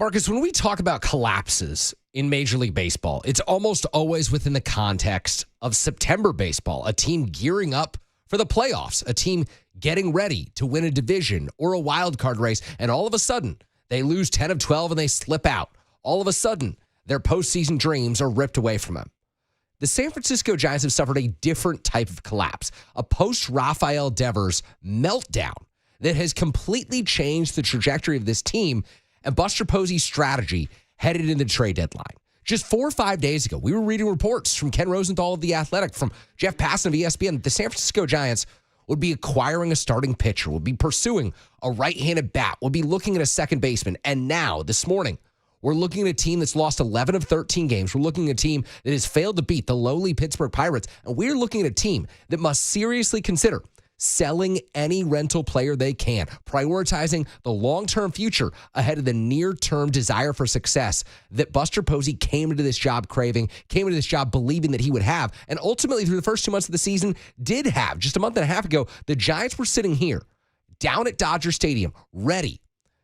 Marcus, when we talk about collapses in Major League Baseball, it's almost always within the context of September baseball, a team gearing up for the playoffs, a team getting ready to win a division or a wild card race, and all of a sudden, they lose 10 of 12 and they slip out. All of a sudden, their postseason dreams are ripped away from them. The San Francisco Giants have suffered a different type of collapse, a post-Rafael Devers meltdown that has completely changed the trajectory of this team and Buster Posey's strategy headed into the trade deadline. Just 4 or 5 days ago, we were reading reports from Ken Rosenthal of The Athletic, from Jeff Passan of ESPN, that the San Francisco Giants would be acquiring a starting pitcher, would be pursuing a right-handed bat, would be looking at a second baseman. And now, this morning, we're looking at a team that's lost 11 of 13 games. We're looking at a team that has failed to beat the lowly Pittsburgh Pirates. And we're looking at a team that must seriously consider selling any rental player they can, prioritizing the long-term future ahead of the near-term desire for success that Buster Posey came into this job craving, came into this job believing that he would have, and ultimately through the first 2 months of the season did have. Just a month and a half ago, the Giants were sitting here down at Dodger Stadium, ready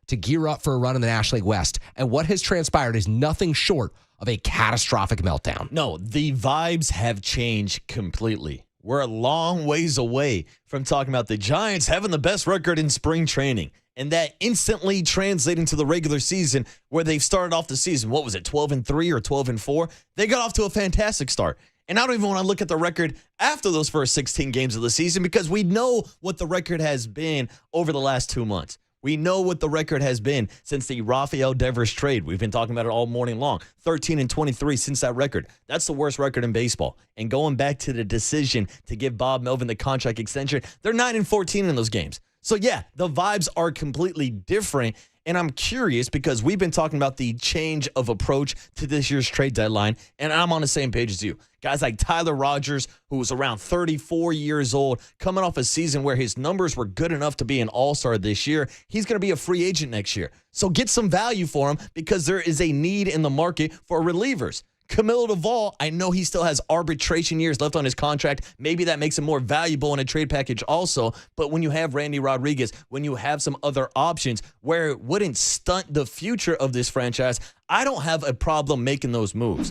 to gear up for a run in the National League West. And what has transpired is nothing short of a catastrophic meltdown. No, the vibes have changed completely. We're a long ways away from talking about the Giants having the best record in spring training, and that instantly translating to the regular season where they've started off the season. What was it, 12-3 or 12-4? They got off to a fantastic start. And I don't even want to look at the record after those first 16 games of the season because we know what the record has been over the last 2 months. We know what the record has been since the Rafael Devers trade. We've been talking about it all morning long. 13-23 since that record. That's the worst record in baseball. And going back to the decision to give Bob Melvin the contract extension, they're 9-14 in those games. So, yeah, the vibes are completely different. And I'm curious because we've been talking about the change of approach to this year's trade deadline, and I'm on the same page as you. Guys like Tyler Rogers, who was around 34 years old, coming off a season where his numbers were good enough to be an all-star this year. He's going to be a free agent next year. So get some value for him because there is a need in the market for relievers. Camilo Duvall, I know he still has arbitration years left on his contract. Maybe that makes him more valuable in a trade package also. But when you have Randy Rodriguez, when you have some other options where it wouldn't stunt the future of this franchise, I don't have a problem making those moves.